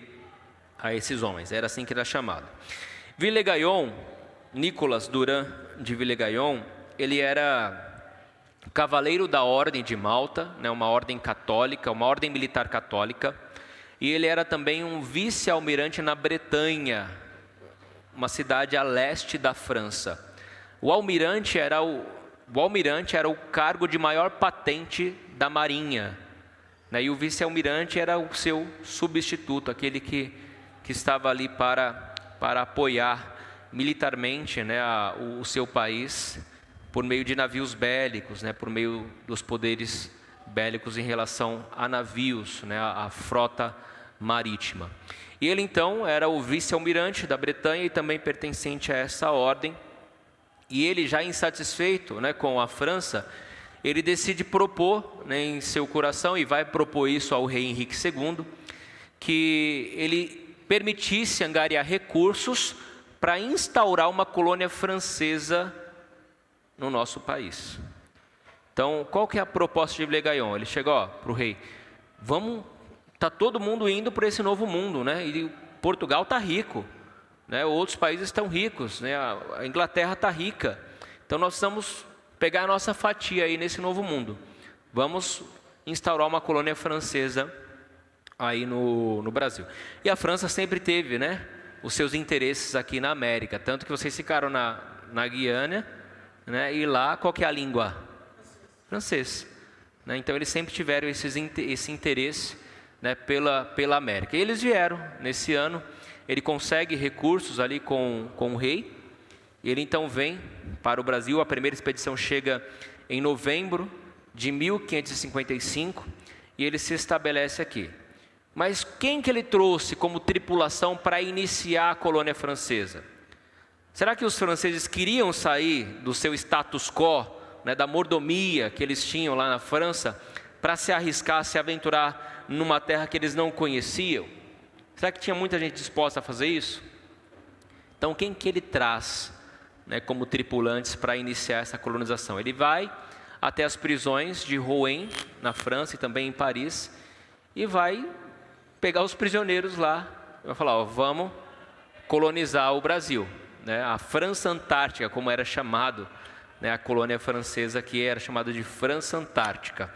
a esses homens. Era assim que era chamado. Villegaillon, Nicolas Durand de Villegaillon, ele era cavaleiro da Ordem de Malta, né, uma ordem católica, uma ordem militar católica, e ele era também um vice-almirante na Bretanha, uma cidade a leste da França. O almirante era o cargo de maior patente da marinha, né, e o vice-almirante era o seu substituto, aquele que estava ali para apoiar militarmente, né, o seu país, por meio de navios bélicos, né, por meio dos poderes bélicos em relação a navios, né, a frota marítima. E ele então era o vice-almirante da Bretanha e também pertencente a essa ordem. E ele, já insatisfeito, né, com a França, ele decide propor, né, em seu coração, e vai propor isso ao rei Henrique II, que ele permitisse angariar recursos para instaurar uma colônia francesa no nosso país. Então, qual que é a proposta de Villegaillon? Ele chegou para o rei: tá todo mundo indo para esse novo mundo, né? E Portugal está rico, né? Outros países estão ricos, né? A Inglaterra está rica. Então, nós precisamos pegar a nossa fatia aí nesse novo mundo. Vamos instaurar uma colônia francesa aí no Brasil. E a França sempre teve, né, os seus interesses aqui na América, tanto que vocês ficaram na Guiana, né, e lá qual que é a língua? Francês, né? Então eles sempre tiveram esse interesse, né, pela América. E eles vieram nesse ano. Ele consegue recursos ali com o rei, e ele então vem para o Brasil. A primeira expedição chega em novembro de 1555 e ele se estabelece aqui. Mas quem que ele trouxe como tripulação para iniciar a colônia francesa? Será que os franceses queriam sair do seu status quo, né, da mordomia que eles tinham lá na França, para se arriscar, se aventurar numa terra que eles não conheciam? Será que tinha muita gente disposta a fazer isso? Então, quem que ele traz, né, como tripulantes para iniciar essa colonização? Ele vai até as prisões de Rouen, na França, e também em Paris, e vai pegar os prisioneiros lá, vai falar: ó, vamos colonizar o Brasil, né? A França Antártica, como era chamado, né, a colônia francesa que era chamada de França Antártica.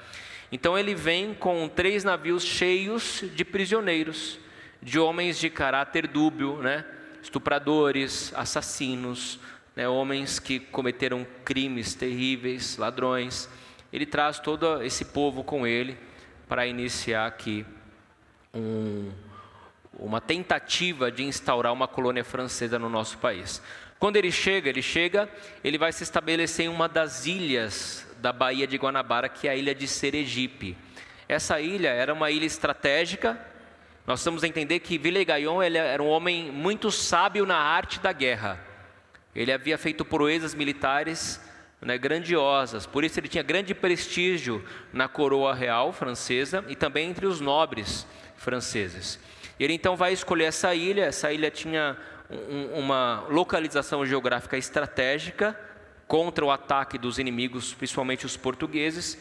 Então ele vem com 3 navios cheios de prisioneiros, de homens de caráter dúbio, né, estupradores, assassinos, né, homens que cometeram crimes terríveis, ladrões. Ele traz todo esse povo com ele para iniciar aqui uma tentativa de instaurar uma colônia francesa no nosso país. Quando ele chega, ele vai se estabelecer em uma das ilhas da Baía de Guanabara, que é a ilha de Sergipe. Essa ilha era uma ilha estratégica. Nós precisamos entender que Villegaillon, ele era um homem muito sábio na arte da guerra. Ele havia feito proezas militares, né, grandiosas, por isso ele tinha grande prestígio na coroa real francesa e também entre os nobres franceses. Ele então vai escolher essa ilha tinha uma localização geográfica estratégica contra o ataque dos inimigos, principalmente os portugueses,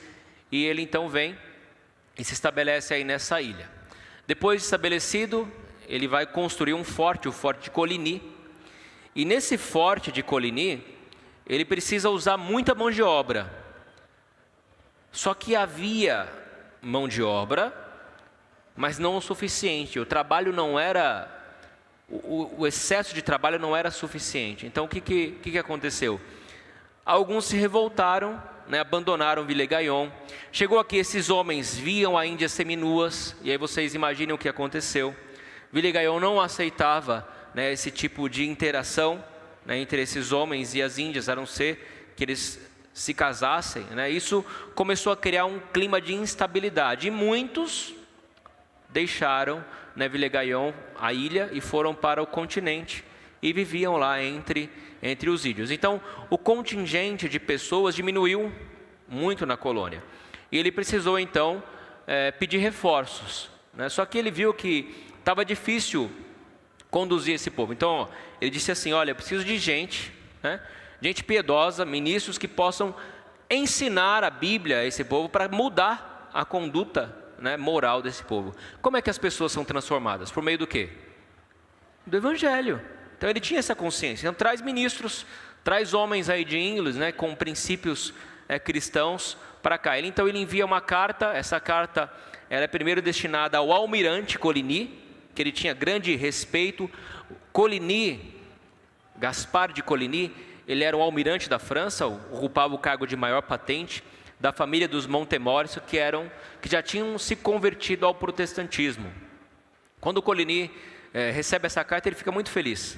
e ele então vem e se estabelece aí nessa ilha. Depois de estabelecido, ele vai construir um forte, o Forte de Coligny, e nesse Forte de Coligny, ele precisa usar muita mão de obra. Só que havia mão de obra, mas não o suficiente. O trabalho não era, o excesso de trabalho não era suficiente. Então o que aconteceu? Alguns se revoltaram, né, abandonaram Villegaillon. Chegou aqui, esses homens viam a Índia seminuas, e aí vocês imaginem o que aconteceu. Villegaillon não aceitava né, esse tipo de interação, né, entre esses homens e as índias, a não ser que eles se casassem, né? Isso começou a criar um clima de instabilidade. E muitos deixaram, né, Villa-Gaillon, a ilha, e foram para o continente. E viviam lá entre os índios. Então, o contingente de pessoas diminuiu muito na colônia. E ele precisou, então, pedir reforços, né? Só que ele viu que estava difícil conduzir esse povo. Então, ele disse assim, olha, eu preciso de gente, né? Gente piedosa, ministros que possam ensinar a Bíblia a esse povo para mudar a conduta, né, moral desse povo. Como é que as pessoas são transformadas? Por meio do quê? Do Evangelho. Então ele tinha essa consciência. Então traz ministros, traz homens aí de índoles, né, com princípios cristãos para cá. Então ele envia uma carta. Essa carta ela é primeiro destinada ao almirante Coligny, que ele tinha grande respeito. Coligny, Gaspar de Coligny, ele era um almirante da França, ocupava o cargo de maior patente da família dos Montemor, que já tinham se convertido ao protestantismo. Quando Coligny recebe essa carta, ele fica muito feliz,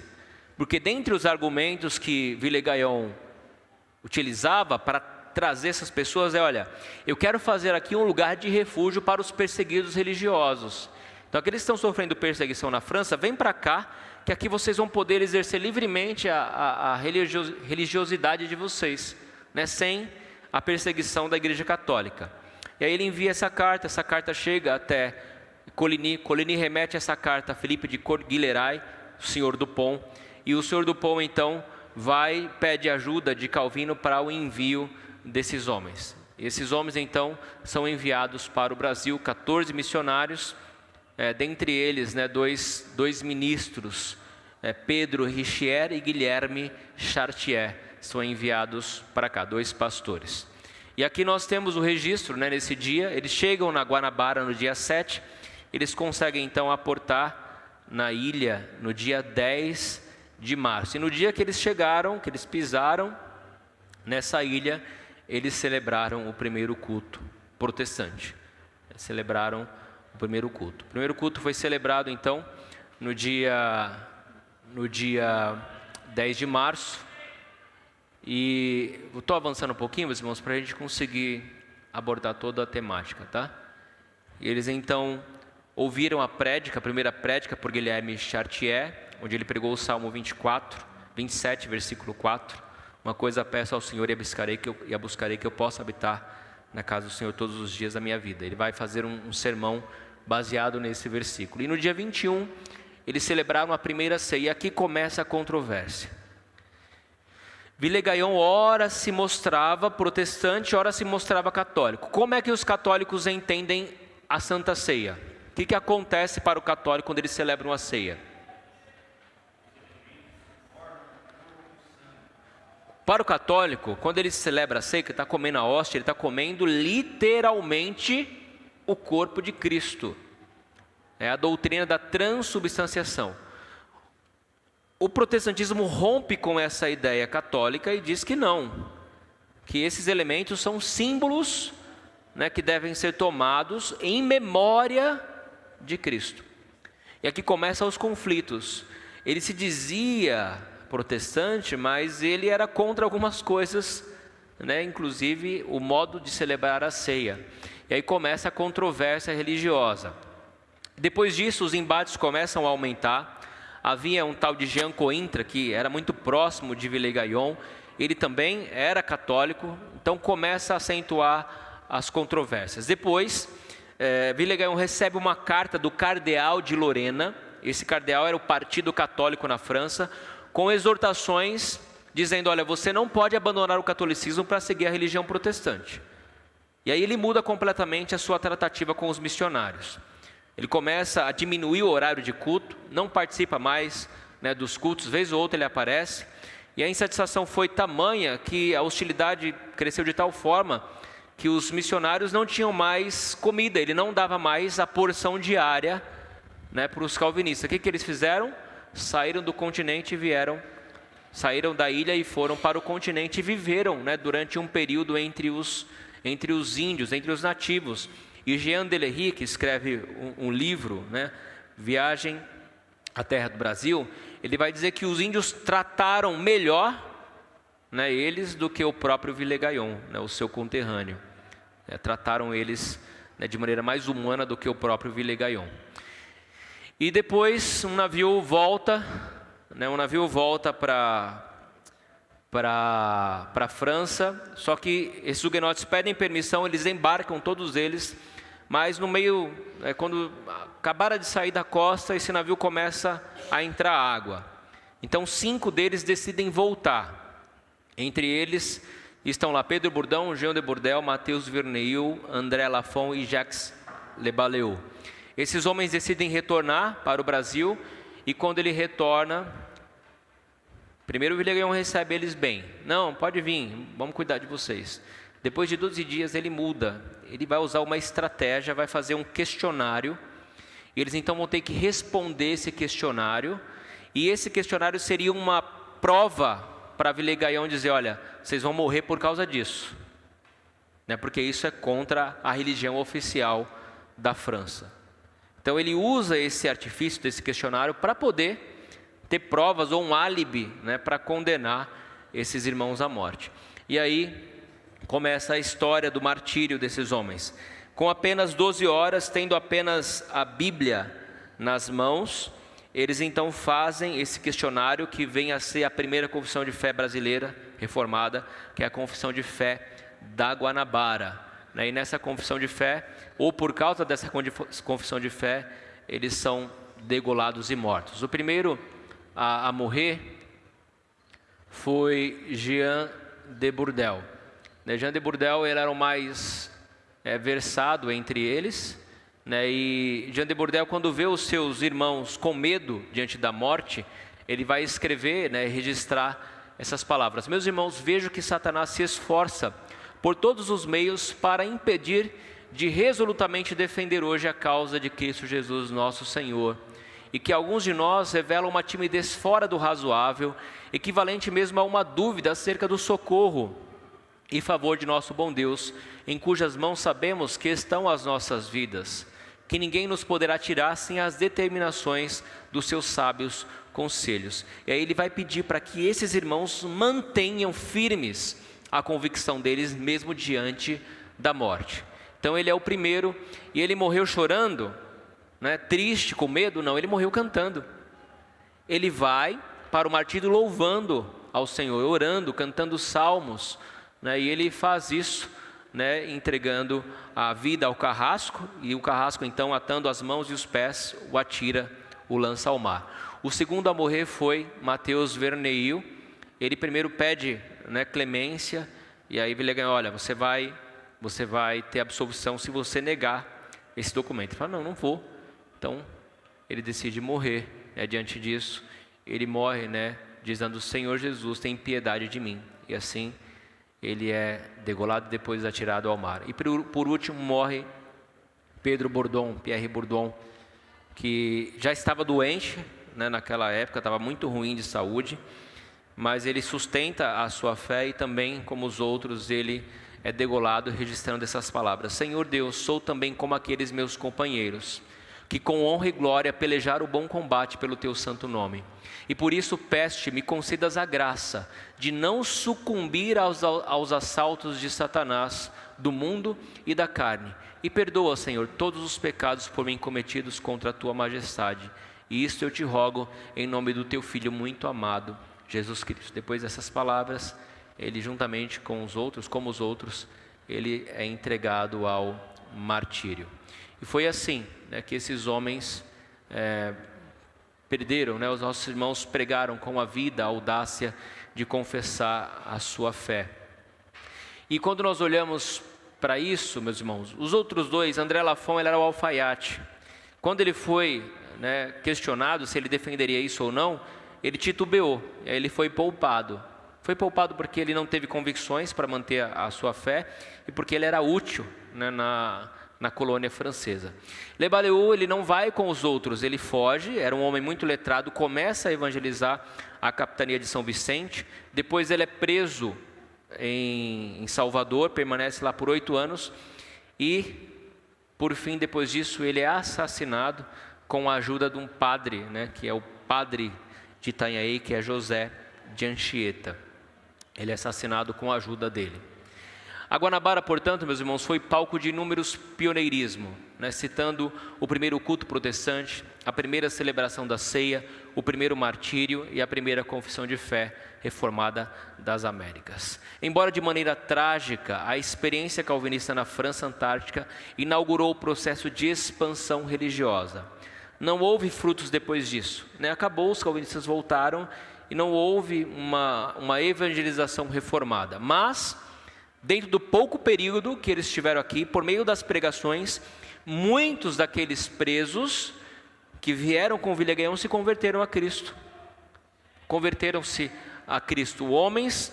porque dentre os argumentos que Villa-Gaillon utilizava para trazer essas pessoas olha, eu quero fazer aqui um lugar de refúgio para os perseguidos religiosos. Então aqueles que estão sofrendo perseguição na França, vem para cá, que aqui vocês vão poder exercer livremente a religiosidade de vocês, né, sem a perseguição da Igreja Católica. E aí ele envia essa carta chega até Coligny. Coligny remete essa carta a Felipe de Courguilhéraille, o senhor Dupont, e o senhor Dupont então pede ajuda de Calvino para o envio desses homens. E esses homens então são enviados para o Brasil, 14 missionários, dentre eles, né, dois ministros, Pedro Richier e Guilherme Chartier, são enviados para cá, 2 pastores. E aqui nós temos o registro, né, nesse dia. Eles chegam na Guanabara no dia 7, eles conseguem então aportar na ilha no dia 10 de março. E no dia que eles chegaram, que eles pisaram nessa ilha, eles celebraram o primeiro culto protestante. Celebraram o primeiro culto. O primeiro culto foi celebrado então no dia 10 de março. E eu estou avançando um pouquinho, meus irmãos, para a gente conseguir abordar toda a temática, tá? E eles então ouviram a primeira prédica por Guilherme Chartier, onde ele pregou o Salmo 27, versículo 4. Uma coisa peço ao Senhor e a buscarei que eu possa habitar na casa do Senhor todos os dias da minha vida. Ele vai fazer um sermão baseado nesse versículo. E no dia 21, eles celebraram a primeira ceia. E aqui começa a controvérsia. Villa-Gaillon ora se mostrava protestante, ora se mostrava católico. Como é que os católicos entendem a Santa Ceia? O que acontece para o católico quando eles celebram a ceia? Para o católico, quando ele celebra a ceia, que está comendo a hóstia, ele está comendo literalmente o corpo de Cristo. É a doutrina da transubstanciação. O protestantismo rompe com essa ideia católica e diz que não, que esses elementos são símbolos, né, que devem ser tomados em memória de Cristo. E aqui começam os conflitos. Ele se dizia protestante, mas ele era contra algumas coisas, né, inclusive o modo de celebrar a ceia. E aí começa a controvérsia religiosa. Depois disso, os embates começam a aumentar. Havia um tal de Jean Cointre, que era muito próximo de Villa-Gaillon. Ele também era católico, então começa a acentuar as controvérsias. Depois, Villa-Gaillon recebe uma carta do cardeal de Lorena. Esse cardeal era o partido católico na França, com exortações dizendo, olha, você não pode abandonar o catolicismo para seguir a religião protestante. E aí ele muda completamente a sua tratativa com os missionários. Ele começa a diminuir o horário de culto, não participa mais, né, dos cultos, vez ou outra ele aparece. E a insatisfação foi tamanha que a hostilidade cresceu de tal forma que os missionários não tinham mais comida, ele não dava mais a porção diária, né, para os calvinistas. O que eles fizeram? Saíram do continente e saíram da ilha e foram para o continente e viveram, né, durante um período entre os índios, entre os nativos. E Jean Delery, que escreve um livro, né, Viagem a terra do Brasil, ele vai dizer que os índios trataram melhor, né, eles do que o próprio Villegagnon, né, o seu conterrâneo. Trataram eles, né, de maneira mais humana do que o próprio Villegagnon. E depois um navio volta para a França, só que esses huguenotes pedem permissão, eles embarcam todos eles, mas no meio, quando acabaram de sair da costa, esse navio começa a entrar água. Então 5 deles decidem voltar. Entre eles estão lá Pedro Bourdon, Jean de Bourdelle, Matheus Verneuil, André Lafon e Jacques Le Balleau. Esses homens decidem retornar para o Brasil, e quando ele retorna, primeiro o Villegagnon recebe eles bem. Não, pode vir, vamos cuidar de vocês. Depois de 12 dias ele muda, ele vai usar uma estratégia, vai fazer um questionário, e eles então vão ter que responder esse questionário, e esse questionário seria uma prova para Villegagnon dizer, olha, vocês vão morrer por causa disso, né? Porque isso é contra a religião oficial da França. Então ele usa esse artifício desse questionário para poder ter provas ou um álibi, né, para condenar esses irmãos à morte. E aí começa a história do martírio desses homens. Com apenas 12 horas, tendo apenas a Bíblia nas mãos, eles então fazem esse questionário que vem a ser a primeira confissão de fé brasileira reformada, que é a confissão de fé da Guanabara. E nessa confissão de fé, ou por causa dessa confissão de fé, eles são degolados e mortos. O primeiro a morrer foi Jean de Bourdelle. Jean de Bourdelle ele era o mais versado entre eles, e Jean de Bourdelle, quando vê os seus irmãos com medo diante da morte, ele vai escrever, registrar essas palavras: meus irmãos, vejo que Satanás se esforça por todos os meios para impedir de resolutamente defender hoje a causa de Cristo Jesus nosso Senhor, e que alguns de nós revelam uma timidez fora do razoável, equivalente mesmo a uma dúvida acerca do socorro e favor de nosso bom Deus, em cujas mãos sabemos que estão as nossas vidas, que ninguém nos poderá tirar sem as determinações dos seus sábios conselhos. E aí ele vai pedir para que esses irmãos mantenham firmes a convicção deles mesmo diante da morte. Então ele é o primeiro, e ele morreu chorando, triste, com medo? Não, ele morreu cantando. Ele vai para o martírio louvando ao Senhor, orando, cantando salmos, e ele faz isso, entregando a vida ao carrasco, e o carrasco então, atando as mãos e os pés, o atira, o lança ao mar. O segundo a morrer foi Matheus Verneuil. Ele primeiro pede, clemência, e aí Villegagnon, olha, você vai ter absolvição se você negar esse documento. Ele fala, não vou. Então ele decide morrer, diante disso. Ele morre, dizendo, Senhor Jesus, tem piedade de mim. E assim ele é degolado e depois atirado ao mar. E por último morre Pedro Bourdon, Pierre Bourdon, que já estava doente, naquela época, estava muito ruim de saúde, mas ele sustenta a sua fé, e também, como os outros, ele é degolado, registrando essas palavras: Senhor Deus, sou também como aqueles meus companheiros, que com honra e glória pelejaram o bom combate pelo teu santo nome. E por isso peço-te, me concedas a graça de não sucumbir aos assaltos de Satanás, do mundo e da carne. E perdoa, Senhor, todos os pecados por mim cometidos contra a tua majestade. E isto eu te rogo em nome do teu Filho muito amado, Jesus Cristo. Depois dessas palavras, ele juntamente com os outros, ele é entregado ao martírio. E foi assim, que esses homens perderam, os nossos irmãos pregaram com a vida a audácia de confessar a sua fé. E quando nós olhamos para isso, meus irmãos, os outros dois, André Lafon, ele era o alfaiate. Quando ele foi questionado se ele defenderia isso ou não, ele titubeou, e aí ele foi poupado. Foi poupado porque ele não teve convicções para manter a sua fé, e porque ele era útil, na colônia francesa. Le Balleau, ele não vai com os outros, ele foge, era um homem muito letrado, começa a evangelizar a capitania de São Vicente, depois ele é preso em Salvador, permanece lá por 8 anos, e por fim, depois disso, ele é assassinado, com a ajuda de um padre, né, que é o padre de Itanhaém, que é José de Anchieta. Ele é assassinado com a ajuda dele. A Guanabara, portanto, meus irmãos, foi palco de inúmeros pioneirismo, né? Citando o primeiro culto protestante, a primeira celebração da ceia, o primeiro martírio e a primeira confissão de fé reformada das Américas. Embora de maneira trágica, a experiência calvinista na França Antártica inaugurou o processo de expansão religiosa. Não houve frutos depois disso, né? Acabou, os calvinistas voltaram e não houve uma evangelização reformada, mas dentro do pouco período que eles estiveram aqui, por meio das pregações, muitos daqueles presos que vieram com Villegueião se converteram a Cristo. Converteram-se a Cristo. Homens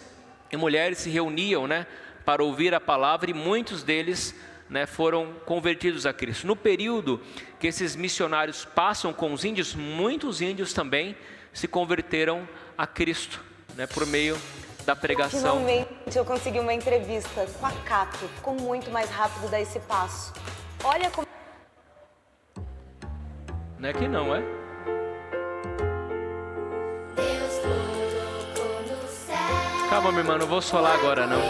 e mulheres se reuniam, né, para ouvir a palavra, e muitos deles, né, foram convertidos a Cristo. No período que esses missionários passam com os índios, muitos índios também se converteram a Cristo, né, por meio da pregação. Finalmente eu consegui uma entrevista com a Cato. Ficou muito mais rápido dar esse passo. Olha como... Não é que não, é? Calma, minha irmã, não vou solar agora, não.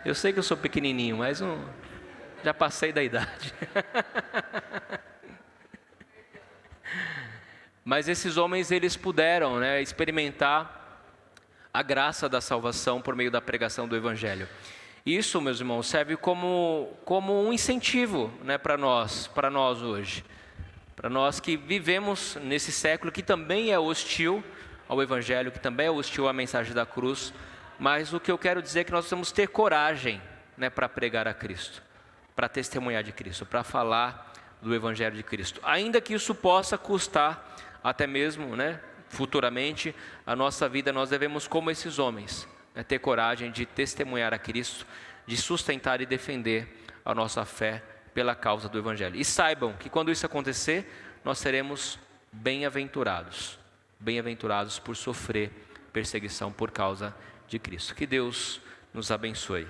Eu sei que eu sou pequenininho, mas já passei da idade. Mas esses homens, eles puderam, né, experimentar a graça da salvação por meio da pregação do Evangelho. Isso, meus irmãos, serve como um incentivo, né, para nós hoje. Para nós que vivemos nesse século que também é hostil ao Evangelho, que também é hostil à mensagem da cruz. Mas o que eu quero dizer é que nós temos que ter coragem, né, para pregar a Cristo, para testemunhar de Cristo, para falar do Evangelho de Cristo. Ainda que isso possa custar até mesmo, né, futuramente, a nossa vida, nós devemos, como esses homens, né, ter coragem de testemunhar a Cristo, de sustentar e defender a nossa fé pela causa do Evangelho. E saibam que quando isso acontecer, nós seremos bem-aventurados por sofrer perseguição por causa de Cristo. Que Deus nos abençoe.